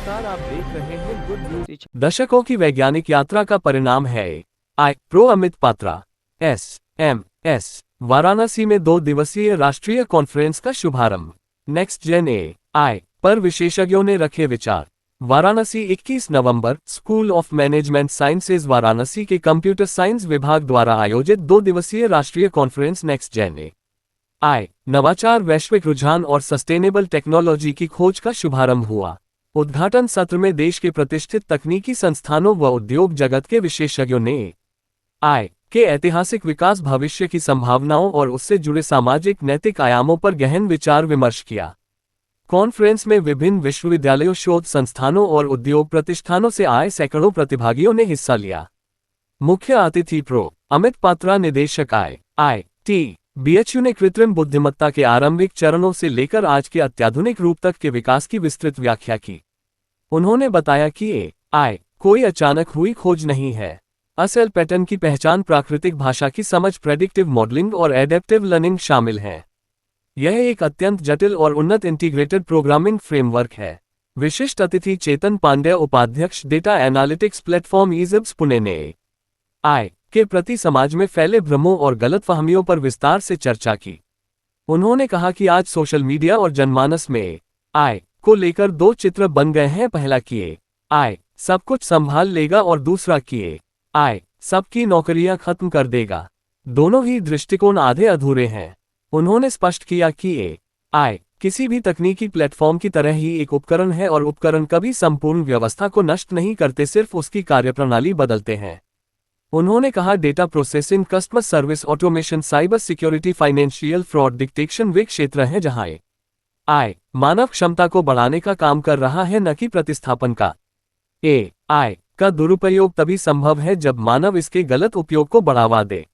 नमस्कार, आप देख रहे हैं गुड न्यूज। दशकों की वैज्ञानिक यात्रा का परिणाम है प्रो अमित पात्रा SMS वाराणसी में 2 दिवसीय राष्ट्रीय कॉन्फ्रेंस का शुभारंभ। नेक्स्ट जेन AI पर विशेषज्ञों ने रखे विचार। वाराणसी 21 नवंबर school of management sciences Varanasi के कंप्यूटर साइंस विभाग द्वारा आयोजित 2 दिवसीय राष्ट्रीय कॉन्फ्रेंस नेक्स्ट जेन AI नवाचार, वैश्विक रुझान और सस्टेनेबल टेक्नोलॉजी की खोज का शुभारंभ हुआ। उद्घाटन सत्र में देश के प्रतिष्ठित तकनीकी संस्थानों व उद्योग जगत के विशेषज्ञों ने AI के ऐतिहासिक विकास, भविष्य की संभावनाओं और उससे जुड़े सामाजिक नैतिक आयामों पर गहन विचार विमर्श किया। कॉन्फ्रेंस में विभिन्न विश्वविद्यालयों, शोध संस्थानों और उद्योग प्रतिष्ठानों से आए सैकड़ों प्रतिभागियों ने हिस्सा लिया। मुख्य अतिथि प्रो अमित पात्रा, निदेशक IIT BHU ने कृत्रिम बुद्धिमत्ता के आरंभिक चरणों से लेकर आज के अत्याधुनिक रूप तक के विकास की विस्तृत व्याख्या की। उन्होंने बताया कि AI कोई अचानक हुई खोज नहीं है। असल पैटर्न की पहचान, प्राकृतिक भाषा की समझ, प्रेडिक्टिव मॉडलिंग और एडेप्टिव लर्निंग शामिल हैं। यह एक अत्यंत जटिल और उन्नत इंटीग्रेटेड प्रोग्रामिंग फ्रेमवर्क है। विशिष्ट अतिथि चेतन पांड्या, उपाध्यक्ष डेटा एनालिटिक्स प्लेटफॉर्म ईजिप्स पुणे ने AI के प्रति समाज में फैले भ्रमों और गलतफहमियों पर विस्तार से चर्चा की। उन्होंने कहा कि आज सोशल मीडिया और जनमानस में AI को लेकर 2 चित्र बन गए हैं। पहला कि AI सब कुछ संभाल लेगा और दूसरा कि AI सबकी नौकरियां खत्म कर देगा। दोनों ही दृष्टिकोण आधे अधूरे हैं। उन्होंने स्पष्ट किया कि AI किसी भी तकनीकी प्लेटफॉर्म की तरह ही एक उपकरण है और उपकरण कभी संपूर्ण व्यवस्था को नष्ट नहीं करते, सिर्फ उसकी कार्यप्रणाली बदलते हैं। उन्होंने कहा, data processing, customer service, automation, cyber security, financial fraud detection वे क्षेत्र हैं जहां AI मानव क्षमता को बढ़ाने का काम कर रहा है, न कि प्रतिस्थापन का। AI का दुरुपयोग तभी संभव है जब मानव इसके गलत उपयोग को बढ़ावा दे।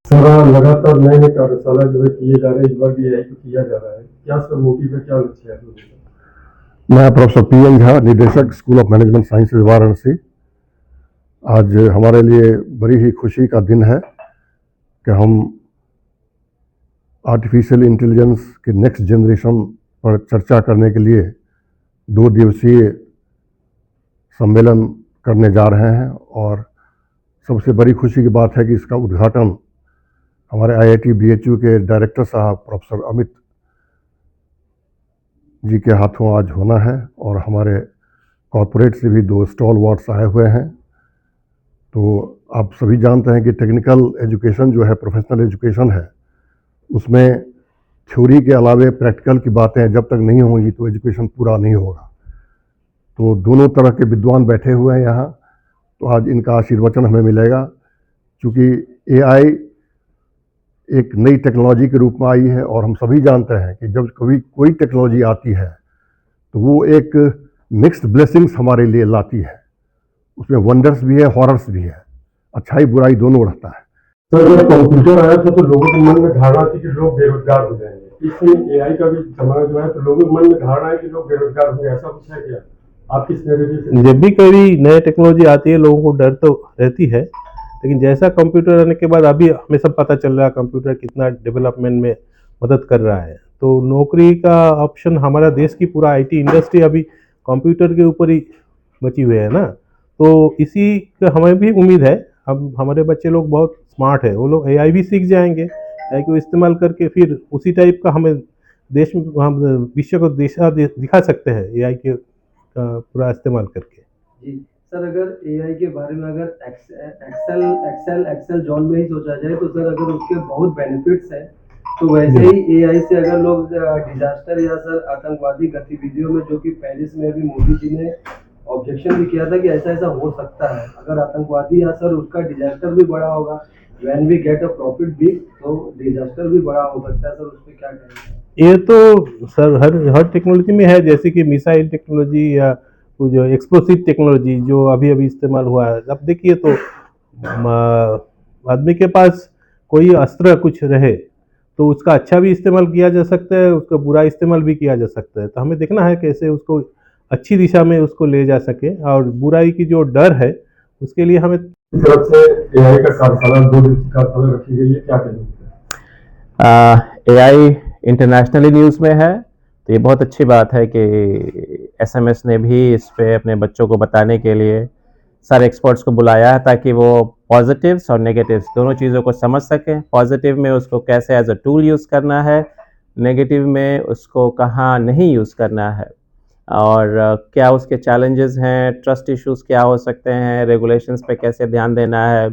लगातार नए नए कार्यशाला जो है किए जा रहे हैं, इस बार भी AI को किया जा रहा है। क्या सर मोटिव है, क्या लक्ष्य है? मैं प्रोफेसर PN झा, निदेशक school of management sciences Varanasi. आज हमारे लिए बड़ी ही खुशी का दिन है कि हम आर्टिफिशियल इंटेलिजेंस के नेक्स्ट जनरेशन पर चर्चा करने के लिए 2 दिवसीय सम्मेलन करने जा रहे हैं। और सबसे बड़ी खुशी की बात है कि इसका उद्घाटन हमारे IIT BHU के डायरेक्टर साहब प्रोफेसर अमित जी के हाथों आज होना है। और हमारे कॉरपोरेट से भी 2 स्टॉल वार्ड्स आए हुए हैं। तो आप सभी जानते हैं कि टेक्निकल एजुकेशन जो है, प्रोफेशनल एजुकेशन है, उसमें थ्योरी के अलावे प्रैक्टिकल की बातें जब तक नहीं होंगी तो एजुकेशन पूरा नहीं होगा। तो दोनों तरह के विद्वान बैठे हुए हैं यहाँ, तो आज इनका आशीर्वचन हमें मिलेगा। क्योंकि AI एक नई टेक्नोलॉजी के रूप में आई है और हम सभी जानते हैं कि जब कभी कोई टेक्नोलॉजी आती है तो वो एक मिक्स्ड ब्लेसिंग्स हमारे लिए लाती है। उसमें वंडर्स भी है, हॉरर्स भी है, अच्छाई बुराई दोनों रहता है। सर, जब कंप्यूटर आया था तो लोगों के मन में धारणा थी कि लोग बेरोजगार हो जाएंगे। इसमें AI का भी जमाना जो है तो लोगों के मन में धारणा है कि लोग बेरोजगार होंगे, ऐसा कुछ है क्या? आप किस नजरिए से? जब भी कोई नई टेक्नोलॉजी आती है लोगों को डर तो रहती है, लेकिन जैसा कंप्यूटर आने के बाद अभी हमें सब पता चल रहा है कंप्यूटर कितना डेवलपमेंट में मदद कर रहा है। तो नौकरी का ऑप्शन, हमारा देश की पूरा IT इंडस्ट्री अभी कंप्यूटर के ऊपर ही बची हुई है ना। तो इसी का हमें भी उम्मीद है। अब हमारे बच्चे लोग बहुत स्मार्ट है, वो लोग AI भी सीख जाएंगे। AI को इस्तेमाल करके फिर उसी टाइप का हमें देश में, हम विश्व को दिशा दिखा सकते हैं AI के पूरा इस्तेमाल करके। जी सर, अगर AI के बारे में अगर एक्सेल जोन में ही सोचा जाए तो सर अगर उसके बहुत बेनिफिट्स हैं, तो वैसे ही AI से अगर लोग डिजास्टर या सर आतंकवादी गतिविधियों में, जो कि पेरिस में भी मोदी जी ने ऑब्जेक्शन भी किया था कि ऐसा ऐसा हो सकता है, अगर आतंकवादी या सर उसका डिजास्टर भी बड़ा होगा, when we get a profit big, तो डिजास्टर भी बड़ा हो सकता है। सर उस पर क्या कहेंगे? ये तो सर हर टेक्नोलॉजी में है, जैसे कि मिसाइल टेक्नोलॉजी या जो एक्सप्लोसिव टेक्नोलॉजी जो अभी इस्तेमाल हुआ है। अब देखिए तो आदमी के पास कोई अस्त्र कुछ रहे तो उसका अच्छा भी इस्तेमाल किया जा सकता है, उसका बुरा इस्तेमाल भी किया जा सकता है। तो हमें देखना है कैसे उसको अच्छी दिशा में उसको ले जा सके, और बुराई की जो डर है उसके लिए हमें तरफ से AI का कार्यशाला 2 दिवसीय कार्यशाला रखी गई है, क्या कहेंगे? AI इंटरनेशनली न्यूज़ में है, तो ये बहुत अच्छी बात है कि एसएमएस ने भी इस पे अपने बच्चों को बताने के लिए सारे एक्सपर्ट्स को बुलाया है, ताकि वो पॉजिटिव्स और नेगेटिव्स दोनों चीज़ों को समझ सकें। पॉजिटिव में उसको कैसे एज अ टूल यूज़ करना है, नेगेटिव में उसको कहाँ नहीं यूज़ करना है, और क्या उसके चैलेंजेस हैं, ट्रस्ट इश्यूज़ क्या हो सकते हैं, रेगुलेशंस पे कैसे ध्यान देना है,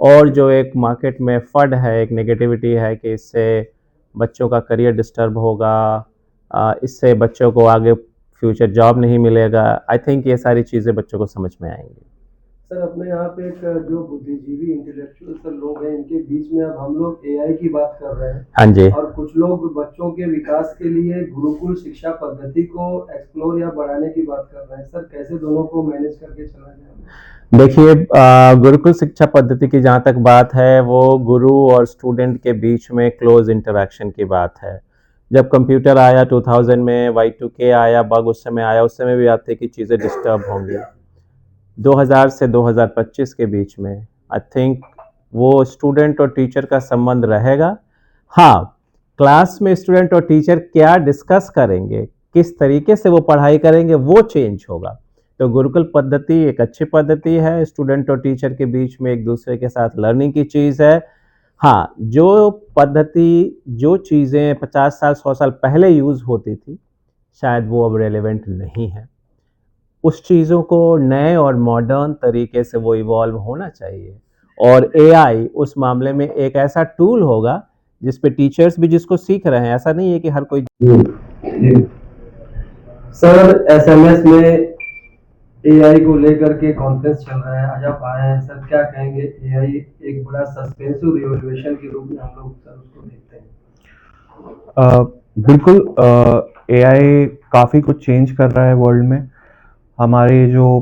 और जो एक मार्केट में फड है, एक नेगेटिविटी है कि इससे बच्चों का करियर डिस्टर्ब होगा, इससे बच्चों को आगे फ्यूचर जॉब नहीं मिलेगा। आई थिंक ये सारी चीज़ें बच्चों को समझ में आएंगी। सर अपने यहाँ पे एक जो बुद्धिजीवी इंटेलेक्चुअल सर लोग हैं, इनके बीच में अब हम लोग एआई की बात कर रहे हैं, हाँ जी। और कुछ लोग बच्चों के विकास के लिए गुरुकुल शिक्षा पद्धति को एक्सप्लोर या बढ़ाने की बात कर रहे हैं। सर कैसे दोनों को मैनेज करके चला जाए? देखिए, गुरुकुल शिक्षा पद्धति की जहाँ तक बात है, वो गुरु और स्टूडेंट के बीच में क्लोज इंटरेक्शन की बात है। जब कंप्यूटर आया 2000 में, Y2K आया, बग उस समय आया, उस समय भी याद थे कि चीज़ें डिस्टर्ब होंगी। 2000 से 2025 के बीच में आई थिंक वो स्टूडेंट और टीचर का संबंध रहेगा। हाँ, क्लास में स्टूडेंट और टीचर क्या डिस्कस करेंगे, किस तरीके से वो पढ़ाई करेंगे, वो चेंज होगा। तो गुरुकुल पद्धति एक अच्छी पद्धति है, स्टूडेंट और टीचर के बीच में एक दूसरे के साथ लर्निंग की चीज़ है। हाँ, जो पद्धति, जो चीज़ें 50 साल 100 साल पहले यूज़ होती थी, शायद वो अब रेलेवेंट नहीं है। उस चीज़ों को नए और मॉडर्न तरीके से वो इवॉल्व होना चाहिए, और एआई उस मामले में एक ऐसा टूल होगा जिस पे टीचर्स भी जिसको सीख रहे हैं। ऐसा नहीं है कि हर कोई सर एसएमएस में एआई को लेकर के कॉन्फ्रेंस चल रहा है, आज आप आए हैं सर, क्या कहेंगे? एआई एक बड़ा सस्पेंसिव रिवॉल्यूशन के रूप में हम लोग सर उसको देखते हैं। बिल्कुल एआई काफ़ी कुछ चेंज कर रहा है वर्ल्ड में। हमारे जो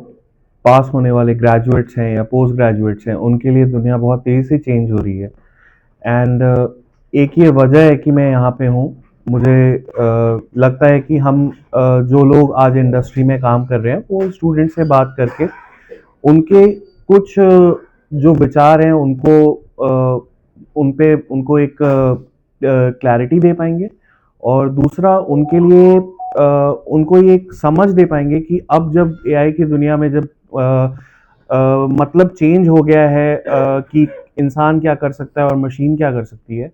पास होने वाले ग्रेजुएट्स हैं या पोस्ट ग्रेजुएट्स हैं, उनके लिए दुनिया बहुत तेज़ी से चेंज हो रही है। एंड एक ये वजह है कि मैं यहाँ पे हूँ। मुझे लगता है कि हम जो लोग आज इंडस्ट्री में काम कर रहे हैं, वो स्टूडेंट से बात करके उनके कुछ जो विचार हैं उनको एक क्लैरिटी दे पाएंगे, और दूसरा उनके लिए उनको ये एक समझ दे पाएंगे कि अब जब एआई की दुनिया में जब मतलब चेंज हो गया है कि इंसान क्या कर सकता है और मशीन क्या कर सकती है,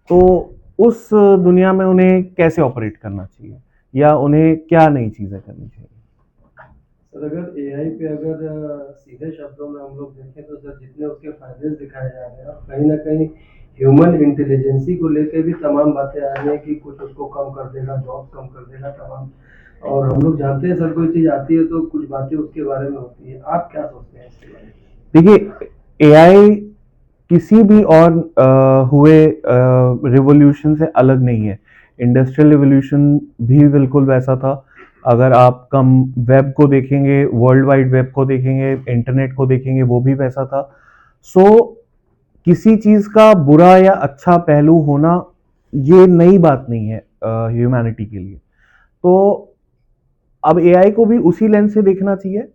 तो उस दुनिया में उन्हें कैसे ऑपरेट करना चाहिए या उन्हें क्या नई चीज़ें करनी चाहिए। सर अगर एआई पे अगर सीधे शब्दों में हम लोग देखें तो सर जितने उसके फायदे दिखाए जा रहे हैं, और कहीं ना कहीं ह्यूमन इंटेलिजेंसी को लेकर भी तमाम बातें आ रही हैं कि कुछ उसको कम कर देगा, जॉब कम कर देगा तमाम। और हम लोग जानते हैं सर कोई चीज़ आती है तो कुछ बातें उसके बारे में होती है, आप क्या सोचते हैं इसके बारे में? देखिए, एआई किसी भी और हुए रिवॉल्यूशन से अलग नहीं है। इंडस्ट्रियल रिवॉल्यूशन भी बिल्कुल वैसा था। अगर आप कम वेब को देखेंगे, वर्ल्ड वाइड वेब को देखेंगे, इंटरनेट को देखेंगे, वो भी वैसा था। सो किसी चीज़ का बुरा या अच्छा पहलू होना ये नई बात नहीं है ह्यूमैनिटी के लिए। तो अब एआई को भी उसी लेंस से देखना चाहिए।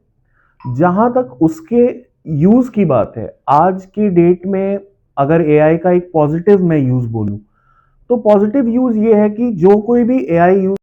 जहां तक उसके यूज की बात है, आज की डेट में अगर एआई का एक पॉजिटिव मैं यूज बोलूं, तो पॉजिटिव यूज ये है कि जो कोई भी एआई यूज